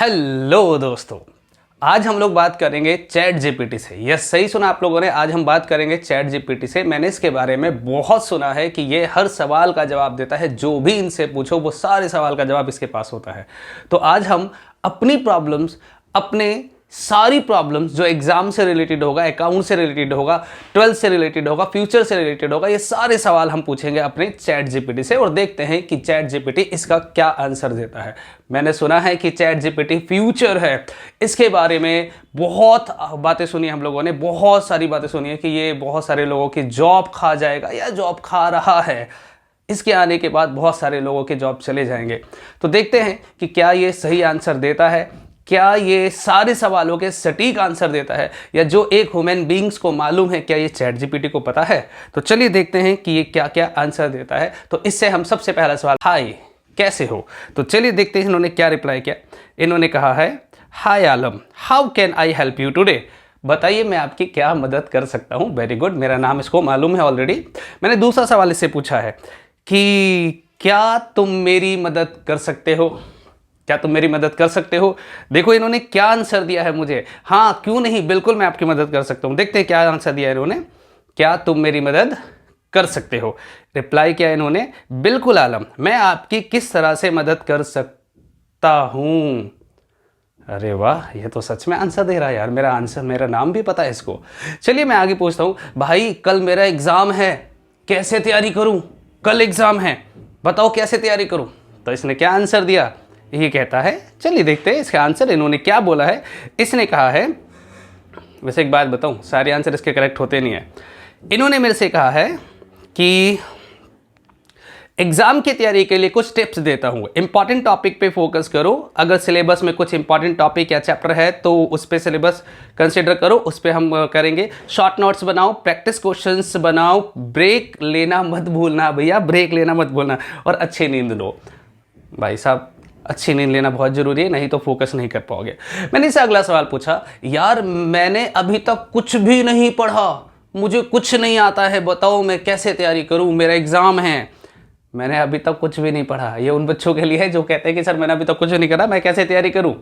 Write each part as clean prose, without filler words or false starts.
Hello दोस्तों, आज हम लोग बात करेंगे चैट जीपीटी से। यस, सही सुना आप लोगों ने। आज हम बात करेंगे चैट जीपीटी से। मैंने इसके बारे में बहुत सुना है कि ये हर सवाल का जवाब देता है। जो भी इनसे पूछो वो सारे सवाल का जवाब इसके पास होता है। तो आज हम अपनी प्रॉब्लम्स, अपने सारी प्रॉब्लम्स जो एग्जाम से रिलेटेड होगा, अकाउंट से रिलेटेड होगा, 12th से रिलेटेड होगा, फ्यूचर से रिलेटेड होगा, ये सारे सवाल हम पूछेंगे अपने चैट जीपीटी से और देखते हैं कि चैट जीपीटी इसका क्या आंसर देता है। मैंने सुना है कि चैट जीपीटी फ्यूचर है। इसके बारे में बहुत बातें सुनी हम लोगों ने, बहुत सारी बातें सुनी है कि ये बहुत सारे लोगों की जॉब खा जाएगा या जॉब खा रहा है। इसके आने के बाद बहुत सारे लोगों के जॉब चले जाएंगे। तो देखते हैं कि क्या ये सही आंसर देता है, क्या ये सारे सवालों के सटीक आंसर देता है, या जो एक ह्यूमन बींग्स को मालूम है क्या ये चैट जीपीटी को पता है। तो चलिए देखते हैं कि ये क्या क्या आंसर देता है। तो इससे हम सबसे पहला सवाल, हाय कैसे हो। तो चलिए देखते हैं इन्होंने क्या रिप्लाई किया। इन्होंने कहा है, hi Alam, how can I help you today. बताइए मैं आपकी क्या मदद कर सकता हूँ। वेरी गुड, मेरा नाम इसको मालूम है ऑलरेडी। मैंने दूसरा सवाल इससे पूछा है कि क्या तुम मेरी मदद कर सकते हो, क्या तुम मेरी मदद कर सकते हो। देखो इन्होंने क्या आंसर दिया है मुझे। हाँ क्यों नहीं, बिल्कुल मैं आपकी मदद कर सकता हूँ। देखते हैं क्या आंसर दिया है इन्होंने। क्या तुम मेरी मदद कर सकते हो। रिप्लाई किया इन्होंने, बिल्कुल आलम, मैं आपकी किस तरह से मदद कर सकता हूँ। अरे वाह, ये तो सच में आंसर दे रहा है यार। मेरा आंसर, मेरा नाम भी पता है इसको। चलिए मैं आगे पूछता हूँ, भाई कल मेरा एग्जाम है, कैसे तैयारी करूँ। कल एग्जाम है, बताओ कैसे तैयारी करूँ। तो इसने क्या आंसर दिया, ये कहता है, चलिए देखते हैं इसका आंसर इन्होंने क्या बोला है। इसने कहा है, वैसे एक बात बताऊं, सारे आंसर इसके करेक्ट होते नहीं है। इन्होंने मेरे से कहा है कि एग्जाम की तैयारी के लिए कुछ टिप्स देता हूं। इंपॉर्टेंट टॉपिक पे फोकस करो। अगर सिलेबस में कुछ इंपॉर्टेंट टॉपिक या चैप्टर है तो उस पे सिलेबस कंसिडर करो, उस पे हम करेंगे। शॉर्ट नोट्स बनाओ, प्रैक्टिस क्वेश्चंस बनाओ, ब्रेक लेना मत भूलना भैया, ब्रेक लेना मत भूलना, और अच्छी नींद लो। भाई साहब, अच्छी नींद लेना बहुत जरूरी है, नहीं तो फोकस नहीं कर पाओगे। मैंने इससे अगला सवाल पूछा, यार मैंने अभी तक कुछ भी नहीं पढ़ा, मुझे कुछ नहीं आता है, बताओ मैं कैसे तैयारी करूं, मेरा एग्जाम है। मैंने अभी तक कुछ भी नहीं पढ़ा, ये उन बच्चों के लिए है जो कहते हैं कि सर मैंने अभी तक कुछ नहीं करा, मैं कैसे तैयारी करूं।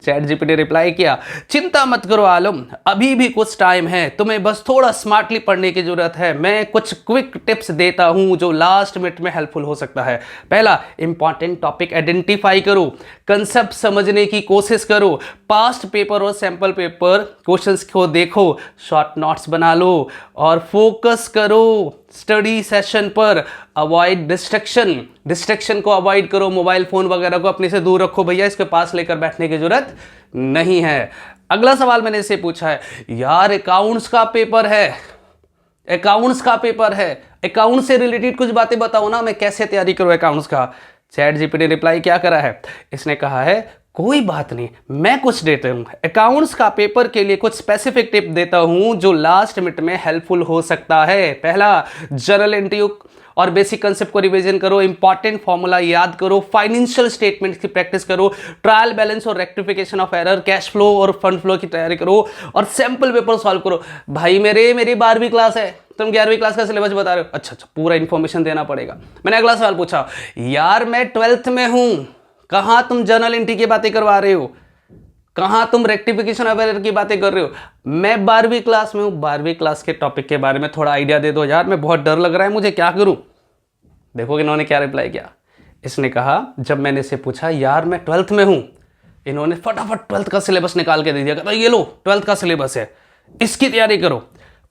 चैट जीपीटी रिप्लाई किया, चिंता मत करो आलम, अभी भी कुछ टाइम है, तुम्हें बस थोड़ा स्मार्टली पढ़ने की जरूरत है। मैं कुछ क्विक टिप्स देता हूं जो लास्ट मिनट में हेल्पफुल हो सकता है। पहला, इंपॉर्टेंट टॉपिक आइडेंटिफाई करो, कंसेप्ट समझने की कोशिश करो, पास्ट पेपर और सैंपल पेपर क्वेश्चंस को देखो, शॉर्ट नोट्स बना लो और फोकस करो स्टडी सेशन पर। अवॉइड डिस्ट्रैक्शन को अवॉइड करो, मोबाइल फोन वगैरह को अपने से दूर रखो भैया, इसके पास लेकर बैठने की जरूरत नहीं है। अगला सवाल मैंने इससे पूछा है, यार अकाउंट्स का पेपर है, अकाउंट्स का पेपर है, अकाउंट से रिलेटेड कुछ बातें बताओ ना, मैं कैसे तैयारी करूं अकाउंट्स का। चैट जीपीटी रिप्लाई क्या करा है, इसने कहा है, कोई बात नहीं, मैं कुछ देता हूं, अकाउंट्स का पेपर के लिए कुछ स्पेसिफिक टिप देता हूं जो लास्ट मिनट में हेल्पफुल हो सकता है। पहला, जर्नल एंट्री और बेसिक कंसेप्ट को रिवीजन करो, इंपॉर्टेंट फॉर्मूला याद करो, फाइनेंशियल स्टेटमेंट की प्रैक्टिस करो, ट्रायल बैलेंस और rectification of error, cash flow और फंड फ्लो की तैयारी करो, और सैंपल पेपर सॉल्व करो। भाई मेरी 12वीं क्लास है, तुम 11वीं क्लास का सिलेबस बता रहे हो। अच्छा, पूरा इंफॉर्मेशन देना पड़ेगा। मैंने अगला सवाल पूछा, यार मैं 12th में हूं, कहां तुम जर्नल एंट्री की बातें करवा रहे हो, कहां तुम रेक्टिफिकेशन ऑफ एरर की बातें कर रहे हो। मैं 12वीं क्लास में हूं, 12वीं क्लास के टॉपिक के बारे में थोड़ा आइडिया दे दो यार, मैं बहुत डर लग रहा है मुझे, क्या करूं। देखो कि इन्होंने क्या रिप्लाई किया। इसने कहा, जब मैंने इसे पूछा यार मैं 12th में हूं, इन्होंने फटाफट 12th का सिलेबस निकाल के दे दिया, कहता ये लो 12th का सिलेबस है, इसकी तैयारी करो।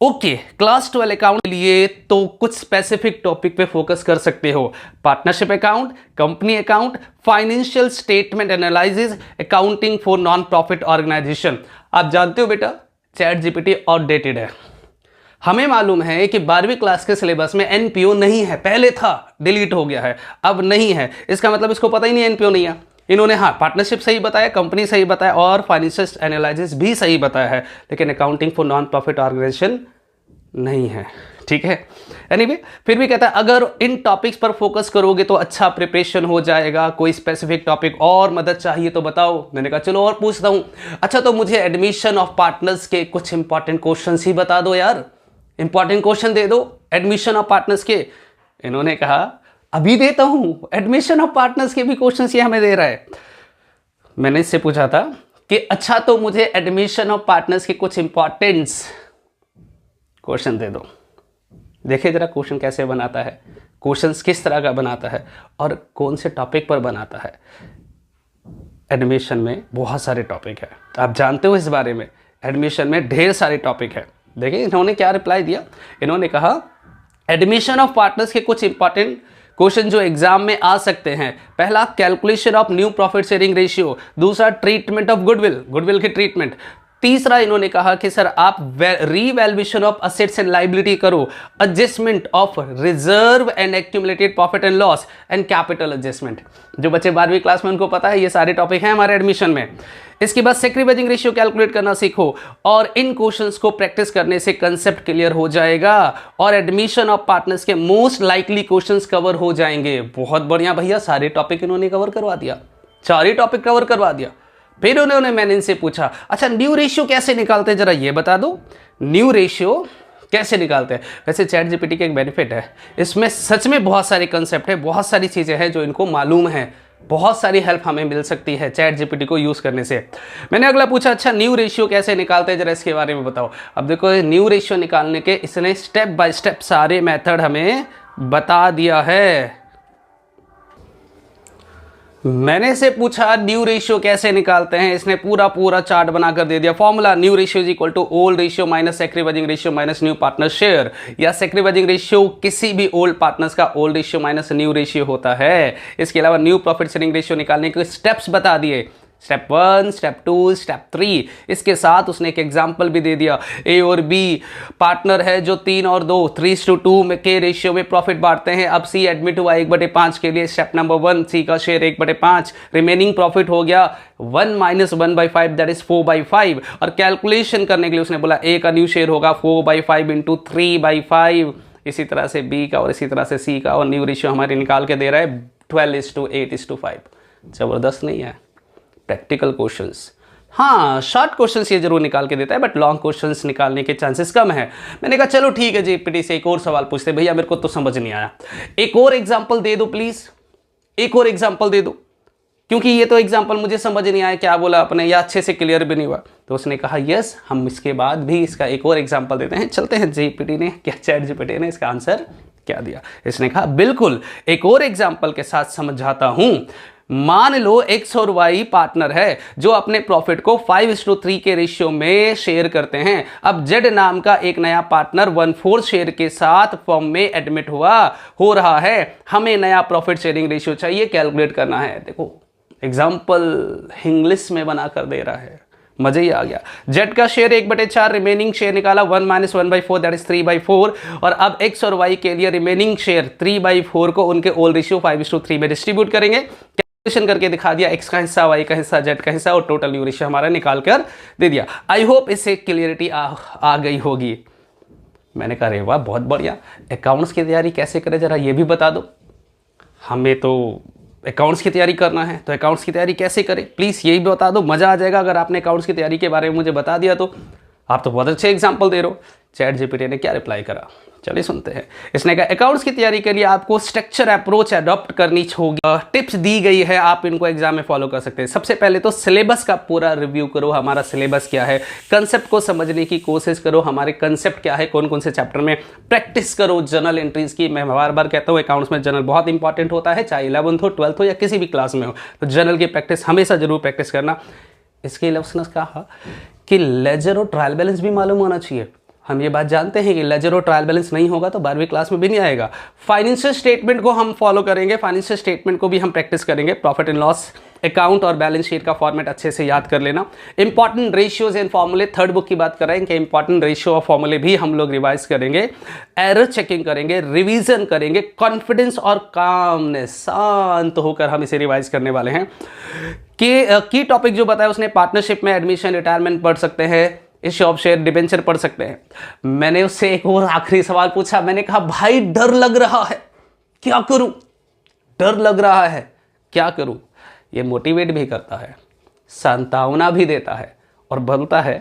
ओके, क्लास 12 अकाउंट के लिए तो कुछ स्पेसिफिक टॉपिक पे फोकस कर सकते हो, partnership account, company account, financial statement analysis, accounting for non profit organisation. आप जानते हो बेटा, चैट जीपीटी आउटडेटेड है। हमें मालूम है कि 12वीं क्लास के सिलेबस में एनपीओ नहीं है, पहले था, डिलीट हो गया है, अब नहीं है। इसका मतलब इसको पता ही नहीं एनपीओ नहीं है। इन्होंने हाँ पार्टनरशिप सही बताया, कंपनी सही बताया और फाइनेंशियल एनालिसिस भी सही बताया है, लेकिन accounting for non profit organisation नहीं है। ठीक है, एनीवे फिर भी कहता है अगर इन टॉपिक्स पर फोकस करोगे तो अच्छा प्रिपरेशन हो जाएगा। कोई स्पेसिफिक टॉपिक और मदद चाहिए तो बताओ। मैंने कहा चलो और पूछता हूं। अच्छा, तो मुझे एडमिशन ऑफ पार्टनर्स के कुछ इंपॉर्टेंट क्वेश्चन ही बता दो यार, इंपॉर्टेंट क्वेश्चन दे दो एडमिशन ऑफ पार्टनर्स के। इन्होंने कहा अभी देता हूं, एडमिशन ऑफ पार्टनर्स के भी क्वेश्चन ये हमें दे रहा है। मैंने इससे पूछा था कि अच्छा तो मुझे एडमिशन ऑफ पार्टनर्स के कुछ इंपॉर्टेंस क्वेश्चन दे दो। देखिए जरा क्वेश्चन कैसे बनाता है, क्वेश्चंस किस तरह का बनाता है और कौन से टॉपिक पर बनाता है। एडमिशन में बहुत सारे टॉपिक है, आप जानते हो इस बारे में, एडमिशन में ढेर सारे टॉपिक है। देखिए इन्होंने क्या रिप्लाई दिया, इन्होंने कहा एडमिशन ऑफ पार्टनर्स के कुछ इंपॉर्टेंट क्वेश्चन जो एग्जाम में आ सकते हैं। पहला calculation of new profit sharing ratio, दूसरा ट्रीटमेंट ऑफ गुडविल, गुडविल की ट्रीटमेंट, तीसरा इन्होंने कहा कि सर आप revaluation of assets and liability करो, adjustment of reserve and accumulated profit and loss and capital adjustment. जो बच्चे 12वीं क्लास में उनको पता है ये सारे टॉपिक हैं हमारे एडमिशन में। इसके बाद सेक्रीवेजिंग रेशियो कैलकुलेट करना सीखो और इन क्वेश्चंस को प्रैक्टिस करने से कंसेप्ट क्लियर हो जाएगा और एडमिशन ऑफ पार्टनर्स के मोस्ट लाइकली क्वेश्चंस कवर हो जाएंगे। बहुत बढ़िया भैया, सारे टॉपिक इन्होंने कवर करवा दिया, सारे टॉपिक कवर करवा दिया। फिर उन्होंने मैंने इनसे पूछा अच्छा न्यू रेशियो कैसे निकालते हैं, जरा ये बता दो न्यू रेशियो कैसे निकालते हैं। वैसे चैट जीपीटी का एक बेनिफिट है, इसमें सच में बहुत सारे कंसेप्ट है, बहुत सारी चीज़ें हैं जो इनको मालूम है, बहुत सारी हेल्प हमें मिल सकती है चैट जीपीटी को यूज़ करने से। मैंने अगला पूछा अच्छा न्यू रेशियो कैसे निकालते हैं, जरा इसके बारे में बताओ। अब देखो न्यू रेशियो निकालने के इसने स्टेप बाय स्टेप सारे मेथड हमें बता दिया है। मैंने से पूछा न्यू रेशियो कैसे निकालते हैं, इसने पूरा चार्ट बनाकर दे दिया। Formula new ratio is equal to old ratio minus sacrificing ratio minus new partner share, या सेक्रीवेजिंग रेशियो किसी भी ओल्ड पार्टनर्स का old ratio minus new ratio होता है। इसके अलावा न्यू प्रॉफिट शेयरिंग रेशियो निकालने के स्टेप्स बता दिए, स्टेप 1, स्टेप 2, स्टेप 3। इसके साथ उसने एक एग्जाम्पल भी दे दिया, ए और बी पार्टनर है जो 3 और 2 3:2 के रेशियो में प्रॉफिट बांटते हैं। अब सी एडमिट हुआ 1/5 के लिए, स्टेप नंबर 1 सी का शेयर 1/5, रिमेनिंग प्रॉफिट हो गया 1 - 1/5 दैट इज 4/5। और कैलकुलेशन करने के लिए उसने बोला ए का न्यू शेयर होगा 4/5 इंटू 3/5, इसी तरह से बी का और इसी तरह से सी का, और न्यू रेशियो हमारे निकाल के दे रहा है 12:8:5। जबरदस्त नहीं है? प्रैक्टिकल क्वेश्चंस, हाँ शॉर्ट क्वेश्चंस ये जरूर निकाल के देता है बट लॉन्ग क्वेश्चंस निकालने के चांसेस कम है। मैंने कहा चलो ठीक है जीपीटी से एक और सवाल पूछते, भैया मेरे को तो समझ नहीं आया, एक और एग्जांपल दे दो प्लीज, एक और एग्जांपल दे दो, क्योंकि ये तो एग्जांपल मुझे समझ नहीं आया क्या बोला आपने, या अच्छे से क्लियर भी नहीं हुआ। तो उसने कहा यस हम इसके बाद भी इसका एक और एग्जाम्पल देते हैं। चलते हैं जीपीटी ने क्या, चैट जीपीटी ने इसका आंसर क्या दिया। इसने कहा बिल्कुल एक और एग्जाम्पल के साथ समझाता हूं। मान लो x और y पार्टनर है जो अपने प्रॉफिट को 5:3 के रेशियो में शेयर करते हैं। अब z नाम का एक नया पार्टनर 1/4 शेयर के साथ फर्म में एडमिट हो रहा है। हमें नया प्रॉफिट शेयरिंग रेशियो चाहिए, कैलकुलेट करना है। देखो एग्जाम्पल इंग्लिश में बनाकर दे रहा है, मजा ही आ गया। जेड का शेयर 1/4, रिमेनिंग शेयर निकाला 1 - 1/4 दैट इज 3/4। और अब एक्स और वाई के लिए रिमेनिंग शेयर 3/4 को उनके ओल्ड रेशियो 5:3 में डिस्ट्रीब्यूट करेंगे। कैलकुलेशन करके दिखा दिया, एक्स का हिस्सा, वाई का हिस्सा, जेड का हिस्सा और टोटल न्यू रेशियो हमारा निकाल कर दे दिया। आई होप इससे क्लियरिटी आ गई होगी। मैंने कहा अरे वाह बहुत बढ़िया, अकाउंट्स की तैयारी कैसे करें जरा ये भी बता दो। हमें तो अकाउंट्स की तैयारी करना है, तो अकाउंट्स की तैयारी कैसे करें प्लीज़ यही भी बता दो। मज़ा आ जाएगा अगर आपने अकाउंट्स की तैयारी के बारे में मुझे बता दिया तो। आप तो बहुत अच्छे एग्जाम्पल दे रहे हो। चैट जीपीटी ने क्या रिप्लाई करा, चलिए सुनते हैं। इसने कहा अकाउंट्स की तैयारी के लिए आपको स्ट्रक्चर अप्रोच अडॉप्ट करनी होगी। टिप्स दी गई है, आप इनको एग्जाम में फॉलो कर सकते हैं। सबसे पहले तो सिलेबस का पूरा रिव्यू करो, हमारा सिलेबस क्या है, कंसेप्ट को समझने की कोशिश करो, हमारे कंसेप्ट क्या है, कौन कौन से चैप्टर में प्रैक्टिस करो जर्नल एंट्रीज की। मैं बार बार कहता हूँ अकाउंट्स में जर्नल बहुत इंपॉर्टेंट होता है, चाहे 11th हो 12th हो या किसी भी क्लास में हो, तो जर्नल की प्रैक्टिस हमेशा जरूर प्रैक्टिस करना। इसके अलावा उसने कहा कि लेजर और ट्रायल बैलेंस भी मालूम होना चाहिए। हम ये बात जानते हैं कि लेजर और ट्रायल बैलेंस नहीं होगा तो 12वीं क्लास में भी नहीं आएगा। फाइनेंशियल स्टेटमेंट को हम फॉलो करेंगे, फाइनेंशियल स्टेटमेंट को भी हम प्रैक्टिस करेंगे। प्रॉफिट एंड लॉस अकाउंट और बैलेंस शीट का फॉर्मेट अच्छे से याद कर लेना। इंपॉर्टेंट रेशियोज एंड फॉर्मूले, थर्ड बुक की बात कर रहे हैं कि इंपॉर्टेंट रेशियो और फॉर्मूले भी हम लोग रिवाइज करेंगे, एरर चेकिंग करेंगे, रिवीजन करेंगे। कॉन्फिडेंस और कामनेस, शांत होकर हम इसे रिवाइज करने वाले हैं। की टॉपिक जो बताया उसने, पार्टनरशिप में एडमिशन, रिटायरमेंट पढ़ सकते हैं, इश्यू ऑफ शेयर, डिबेंचर पढ़ सकते हैं। मैंने उससे एक और आखिरी सवाल पूछा, मैंने कहा भाई डर लग रहा है क्या करूं, डर लग रहा है क्या करूं। ये मोटिवेट भी करता है, सांत्वना भी देता है और बोलता है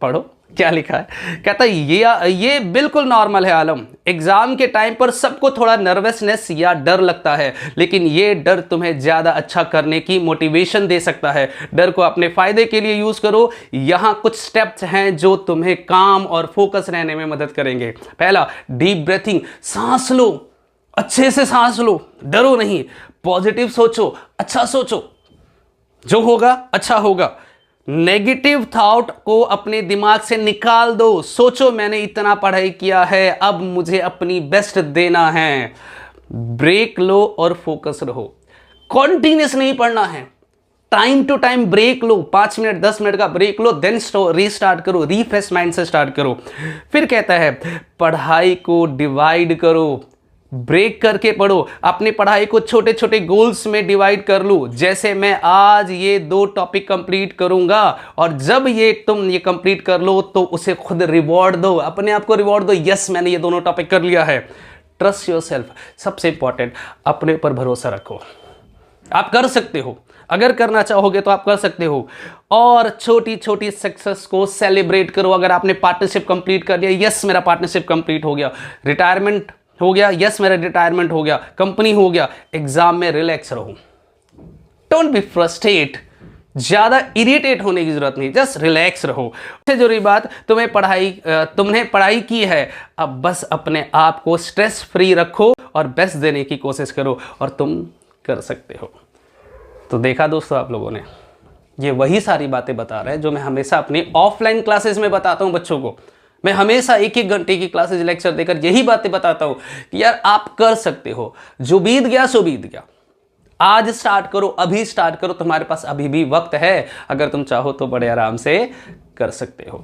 पढ़ो क्या लिखा है, कहता है ये बिल्कुल नॉर्मल है आलम, एग्जाम के टाइम पर सबको थोड़ा नर्वसनेस या डर लगता है, लेकिन ये डर तुम्हें ज्यादा अच्छा करने की मोटिवेशन दे सकता है। डर को अपने फायदे के लिए यूज करो। यहाँ कुछ स्टेप्स हैं जो तुम्हें काम और फोकस रहने में मदद करेंगे। पहला, डीप ब्रीथिंग, सांस लो, अच्छे से सांस लो, डरो नहीं, पॉजिटिव सोचो, अच्छा सोचो, जो होगा अच्छा होगा। नेगेटिव थॉट को अपने दिमाग से निकाल दो। सोचो मैंने इतना पढ़ाई किया है, अब मुझे अपनी बेस्ट देना है। ब्रेक लो और फोकस रहो। कॉन्टिन्यूस नहीं पढ़ना है, टाइम टू टाइम ब्रेक लो, 5 मिनट 10 मिनट का ब्रेक लो, देन रीस्टार्ट करो, रिफ्रेश माइंड से स्टार्ट करो। फिर कहता है पढ़ाई को डिवाइड करो, ब्रेक करके पढ़ो। अपनी पढ़ाई को छोटे छोटे गोल्स में डिवाइड कर लो। जैसे मैं आज ये 2 टॉपिक कंप्लीट करूंगा, और जब तुम ये कंप्लीट कर लो तो उसे खुद रिवॉर्ड दो, अपने आप को रिवॉर्ड दो, यस मैंने ये दोनों टॉपिक कर लिया है। ट्रस्ट योरसेल्फ, सबसे इंपॉर्टेंट, अपने ऊपर भरोसा रखो। आप कर सकते हो, अगर करना चाहोगे तो आप कर सकते हो। और छोटी छोटी सक्सेस को सेलिब्रेट करो। अगर आपने पार्टनरशिप कंप्लीट कर लिया, यस मेरा पार्टनरशिप कंप्लीट हो गया, रिटायरमेंट हो गया, यस मेरा रिटायरमेंट हो गया, कंपनी हो गया, एग्जाम में रिलैक्स रहो, डोंट बी फ्रस्ट्रेट, ज्यादा इरिटेट होने की जरूरत नहीं, जस्ट रिलैक्स रहो। सबसे जरूरी बात, तुमने पढ़ाई की है, अब बस अपने आप को स्ट्रेस फ्री रखो और बेस्ट देने की कोशिश करो, और तुम कर सकते हो। तो देखा दोस्तों, आप लोगों ने, ये वही सारी बातें बता रहे हैं जो मैं हमेशा अपनी ऑफलाइन क्लासेस में बताता हूं बच्चों को। मैं हमेशा 1-1 घंटे की क्लासेस लेक्चर देकर यही बातें बताता हूं कि यार आप कर सकते हो, जो बीत गया सो बीत गया, आज स्टार्ट करो, अभी स्टार्ट करो, तुम्हारे पास अभी भी वक्त है, अगर तुम चाहो तो बड़े आराम से कर सकते हो।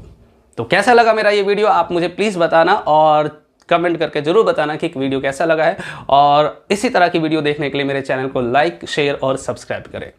तो कैसा लगा मेरा ये वीडियो, आप मुझे प्लीज बताना, और कमेंट करके जरूर बताना कि वीडियो कैसा लगा है, और इसी तरह की वीडियो देखने के लिए मेरे चैनल को लाइक, शेयर और सब्सक्राइब करें।